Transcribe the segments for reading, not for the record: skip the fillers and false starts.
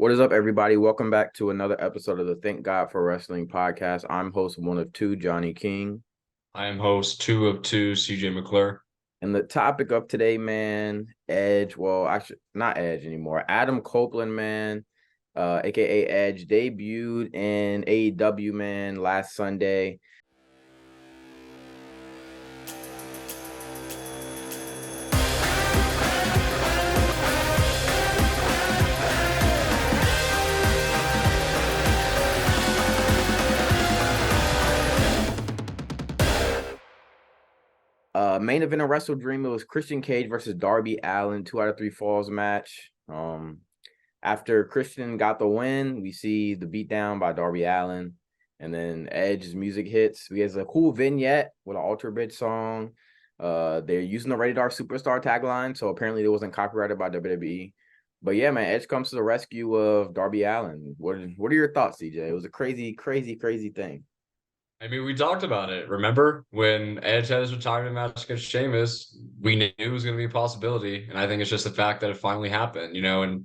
What is up, everybody? Welcome back to another episode of the Thank God for Wrestling podcast. I'm host one of two, Johnny King. I am host two of two, CJ McClure. And the topic of today, man, Edge. Well, I should not Edge anymore. Adam Copeland, man, aka Edge, debuted in AEW, man, last Sunday. Main event of Wrestle Dream, it was Christian Cage versus Darby Allin, 2 out of 3 falls match. After Christian got the win, we see the beatdown by Darby Allin, and then Edge's music hits. We has a cool vignette with an Alter Bridge song. They're using the Rated R Superstar tagline, so apparently it wasn't copyrighted by WWE. But yeah, man, Edge comes to the rescue of Darby Allin. What are your thoughts, CJ? It was a crazy thing. I mean, we talked about it. Remember when Edge had his retirement match against Sheamus? We knew it was going to be a possibility, and I think it's just the fact that it finally happened, And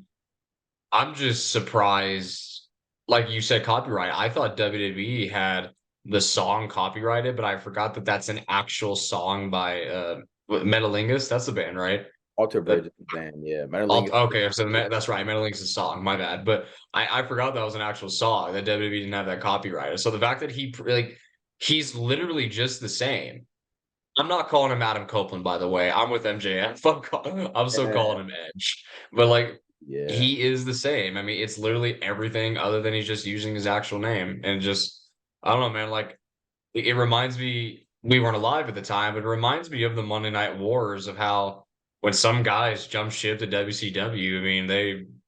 I'm just surprised, like you said, copyright. I thought WWE had the song copyrighted, but I forgot that that's an actual song by Metalingus. That's the band, right? Alter That Bridge is the band, yeah. Metalingus. Okay, so that's right. Metalingus' is a song. My bad, but I forgot that was an actual song that WWE didn't have that copyrighted. So the fact that he's literally just the same. I'm not calling him Adam Copeland, by the way. I'm with MJF. I'm still calling him Edge, but Yeah. he is the same. I mean, it's literally everything other than he's just using his actual name, and just I don't know, man. Like it reminds me. We weren't alive at the time, but it reminds me of the Monday Night Wars of how when some guys jumped ship to WCW, I mean,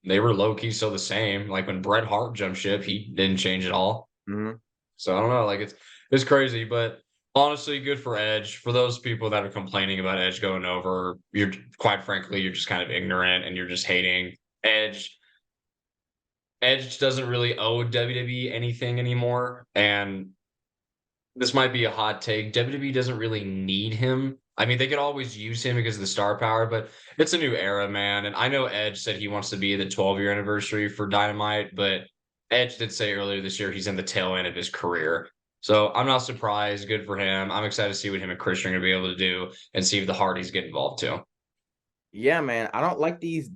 they were low key still the same. Like when Bret Hart jumped ship, he didn't change at all. Mm-hmm. So I don't know, like it's crazy, but honestly, good for Edge. For those people that are complaining about Edge going over, you're quite frankly, you're just kind of ignorant and you're just hating Edge. Edge doesn't really owe WWE anything anymore, and this might be a hot take. WWE doesn't really need him. I mean, they could always use him because of the star power, but it's a new era, man. And I know Edge said he wants to be the 12-year anniversary for Dynamite, but Edge did say earlier this year he's in the tail end of his career. So I'm not surprised. Good for him. I'm excited to see what him and Christian are going to be able to do and see if the Hardys get involved too. Yeah, man. I don't like these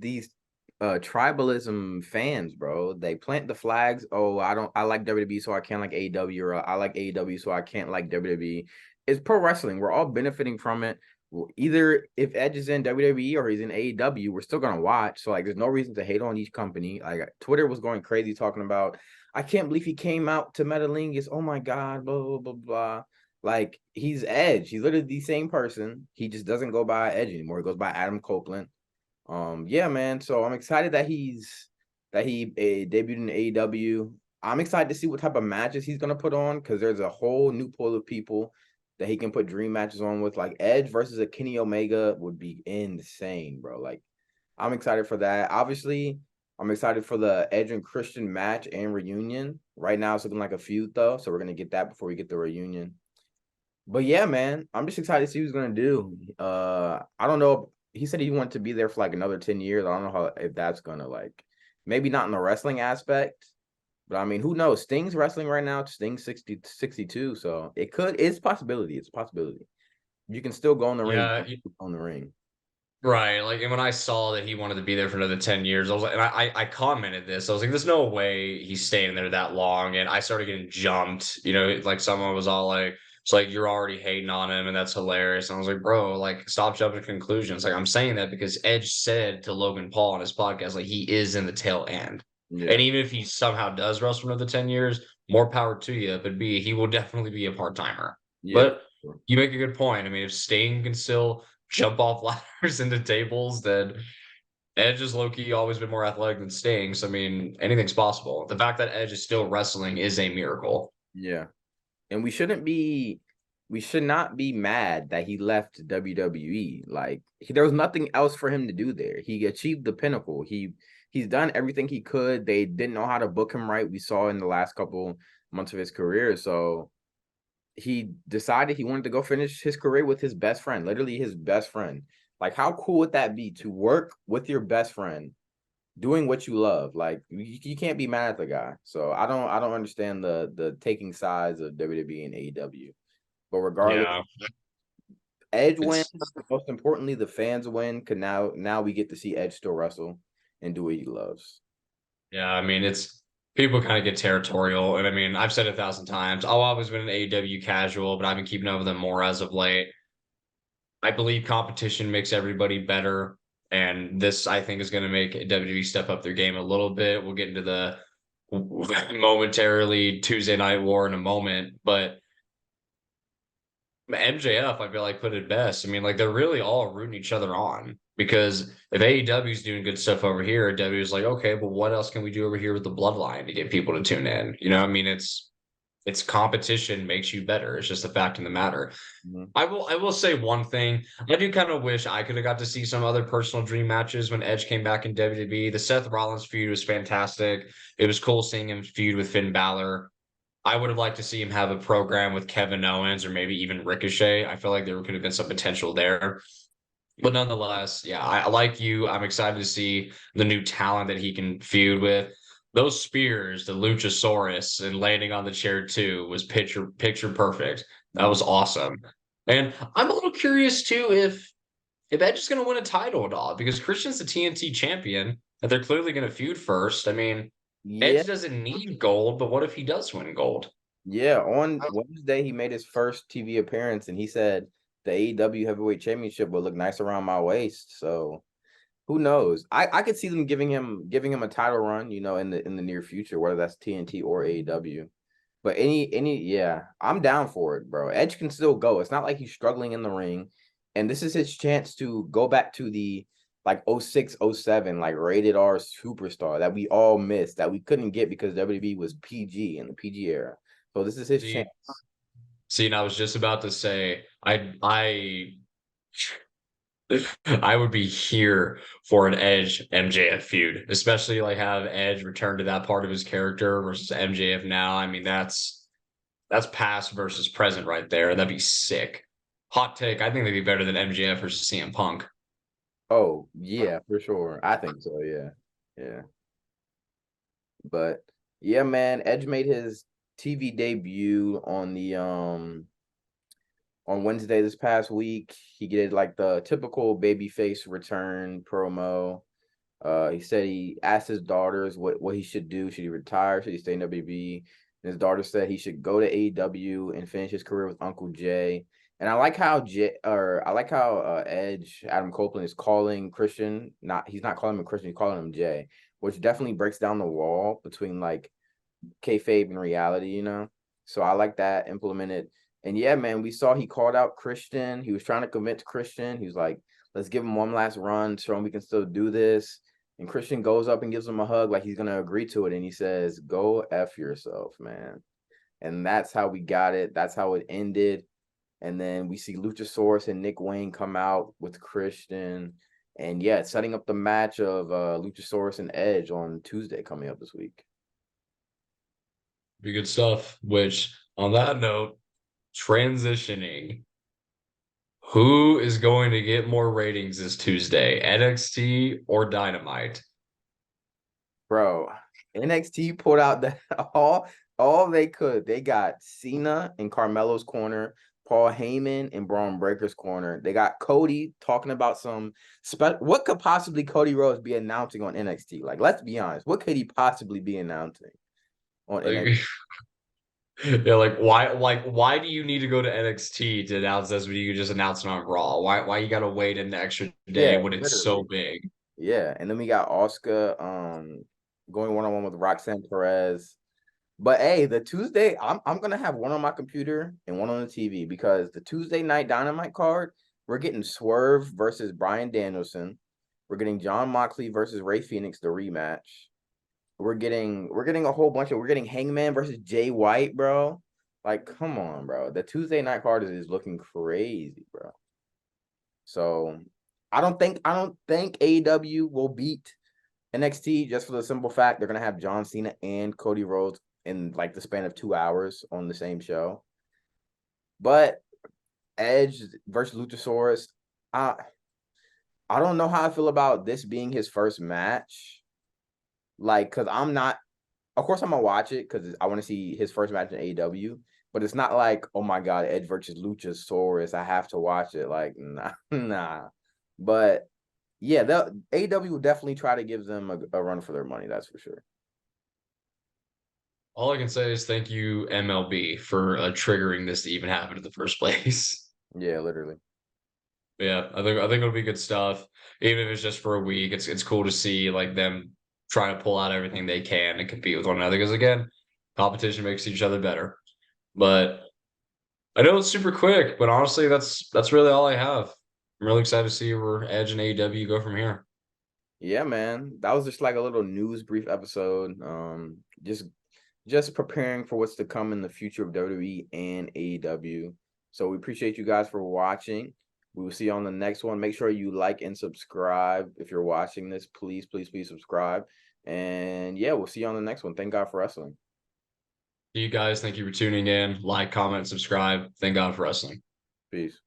tribalism fans, bro. They plant the flags. Oh, I like WWE, so I can't like AEW, or I like AEW, so I can't like WWE. It's pro wrestling. We're all benefiting from it. Either if Edge is in WWE or he's in AEW, we're still gonna watch. So like there's no reason to hate on each company. Like Twitter was going crazy talking about, I can't believe he came out to Metalingus. Oh my God, blah blah blah blah. Like he's Edge. He's literally the same person. He just doesn't go by Edge anymore. He goes by Adam Copeland. Yeah, man. So I'm excited that he debuted in AEW. I'm excited to see what type of matches he's gonna put on, because there's a whole new pool of people that he can put dream matches on with. Like Edge versus a Kenny Omega would be insane, bro. Like I'm excited for that. Obviously, I'm excited for the Edge and Christian match and reunion. Right now, it's looking like a feud though, so we're gonna get that before we get the reunion. But yeah, man, I'm just excited to see what he's gonna do. I don't know. He said he wanted to be there for like another 10 years. I don't know how if that's gonna like, maybe not in the wrestling aspect, but I mean, who knows? Sting's wrestling right now. Sting's 62, so it's a possibility. It's a possibility. You can still go in the ring, Yeah, on the ring. right. Like, and when I saw that he wanted to be there for another 10 years, I was like, and I commented this. I was like, there's no way he's staying there that long. And I started getting jumped, like someone was all like, it's like, you're already hating on him, and that's hilarious. And I was like, bro, like, stop jumping to conclusions. Like, I'm saying that because Edge said to Logan Paul on his podcast, like, he is in the tail end. And Yeah, even if he somehow does wrestle for another 10 years, more power to you. But B, he will definitely be a part timer. yeah, But you make a good point. I mean, if Sting can still jump off ladders into tables, then Edge is low-key always been more athletic than Sting. So I mean, anything's possible. The fact that Edge is still wrestling is a miracle. yeah. And we should not be mad that he left WWE. Like there was nothing else for him to do there. He achieved the pinnacle. He's done everything he could. They didn't know how to book him right. We saw in the last couple months of his career. So he decided he wanted to go finish his career with his best friend, literally his best friend. Like, how cool would that be to work with your best friend doing what you love. Like you can't be mad at the guy. So I don't understand the taking sides of WWE and AEW. But regardless, Yeah, Edge wins. it's Most importantly, the fans win. Cause now we get to see Edge still wrestle and do what he loves. yeah. I mean, it's people kind of get territorial, and I mean, I've said it 1,000 times. I've always been an AEW casual, but I've been keeping up with them more as of late. I believe competition makes everybody better, and this I think is going to make WWE step up their game a little bit. We'll get into the momentarily Tuesday Night War in a moment, but MJF, I feel like put it best. I mean, like they're really all rooting each other on because if AEW is doing good stuff over here, W is like, okay, well, what else can we do over here with the Bloodline to get people to tune in? You know, I mean, it's competition makes you better. It's just a fact of the matter. Mhm. I will say one thing. I do kind of wish I could have got to see some other personal dream matches when Edge came back in WWE. The Seth Rollins feud was fantastic. It was cool seeing him feud with Finn Balor. I would have liked to see him have a program with Kevin Owens or maybe even Ricochet. I feel like there could have been some potential there. But nonetheless, yeah, I like you. I'm excited to see the new talent that he can feud with. Those spears, the Luchasaurus, and landing on the chair too was picture perfect. That Mhm. was awesome. And I'm a little curious too if Edge is going to win a title at all because Christian's the TNT champion, and they're clearly going to feud first. I mean, Yeah, Edge doesn't need gold, but what if he does win gold? yeah. On Wednesday, he made his first TV appearance, and he said the AEW Heavyweight Championship will look nice around my waist. So who knows? I could see them giving him a title run, in the near future, whether that's TNT or AEW. But yeah, I'm down for it, bro. Edge can still go. It's not like he's struggling in the ring. And this is his chance to go back to the like 06, 07, like rated R superstar that we all missed, that we couldn't get because WWE was PG in the PG era. So this is his chance. See, see, and I was just about to say, I would be here for an Edge MJF feud, especially like have Edge return to that part of his character versus MJF now. I mean, that's past versus present right there. That'd be sick. Hot take. I think they'd be better than MJF versus CM Punk. Oh, yeah, for sure. I think so, yeah. Yeah. But yeah, man, Edge made his TV debut on Wednesday this past week. He did like the typical babyface return promo. He said he asked his daughters what he should do. Should he retire? Should he stay in WB? And his daughter said he should go to AEW and finish his career with Uncle Jay. And I like how Edge Adam Copeland is calling Christian. Not he's not calling him Christian. He's calling him Jay, which definitely breaks down the wall between like kayfabe and reality. So I like that implemented. And yeah, man, we saw he called out Christian. He was trying to convince Christian. He was like, let's give him one last run, show him we can still do this. And Christian goes up and gives him a hug like he's gonna agree to it. And he says, go F yourself, man. And that's how we got it. That's how it ended. And then we see Luchasaurus and Nick Wayne come out with Christian. And yeah, setting up the match of Luchasaurus and Edge on Tuesday coming up this week. Be good stuff. Which, on that note, transitioning. Who is going to get more ratings this Tuesday, NXT or Dynamite? Bro, NXT pulled out all they could. They got Cena in Carmelo's corner, Paul Heyman in Braun Breaker's corner. They got Cody talking about what could possibly Cody Rhodes be announcing on NXT? Like, let's be honest. What could he possibly be announcing on NXT? Like, yeah, like why do you need to go to NXT to announce this when you can just announce it on Raw? Why you gotta wait an extra day Yeah, when it's so literally. big? Yeah. And then we got Oscar going one-on-one with Roxanne Perez. But hey, the Tuesday, I'm gonna have one on my computer and one on the TV because the Tuesday night Dynamite card, we're getting Swerve versus Bryan Danielson. We're getting John Moxley versus Ray Phoenix, the rematch. We're getting a whole bunch of we're getting Hangman versus Jay White, bro. Like, come on, bro. The Tuesday night card is looking crazy, bro. So I don't think AEW will beat NXT just for the simple fact they're gonna have John Cena and Cody Rhodes in like the span of 2 hours on the same show. But Edge versus Luchasaurus, I I don't know how I feel about this being his first match. Like, cause I'm not. Of course, I'm gonna watch it because I want to see his first match in AEW. But it's not like, oh my god, Edge versus Luchasaurus. I have to watch it. Like, nah, nah. But yeah, the AEW will definitely try to give them a run for their money. That's for sure. All I can say is thank you, MLB, for triggering this to even happen in the first place. Yeah, literally. Yeah, I think it'll be good stuff. Even if it's just for a week, it's cool to see like them trying to pull out everything they can and compete with one another. Because again, competition makes each other better. But I know it's super quick, but honestly, that's really all I have. I'm really excited to see where Edge and AEW go from here. Yeah, man. That was just like a little news brief episode. Just preparing for what's to come in the future of WWE and AEW. So we appreciate you guys for watching. We will see you on the next one. Make sure you like and subscribe. If you're watching this, please, please, please subscribe. And yeah, we'll see you on the next one. Thank God for wrestling. You guys, thank you for tuning in. Like, comment, subscribe. Thank God for wrestling. Peace.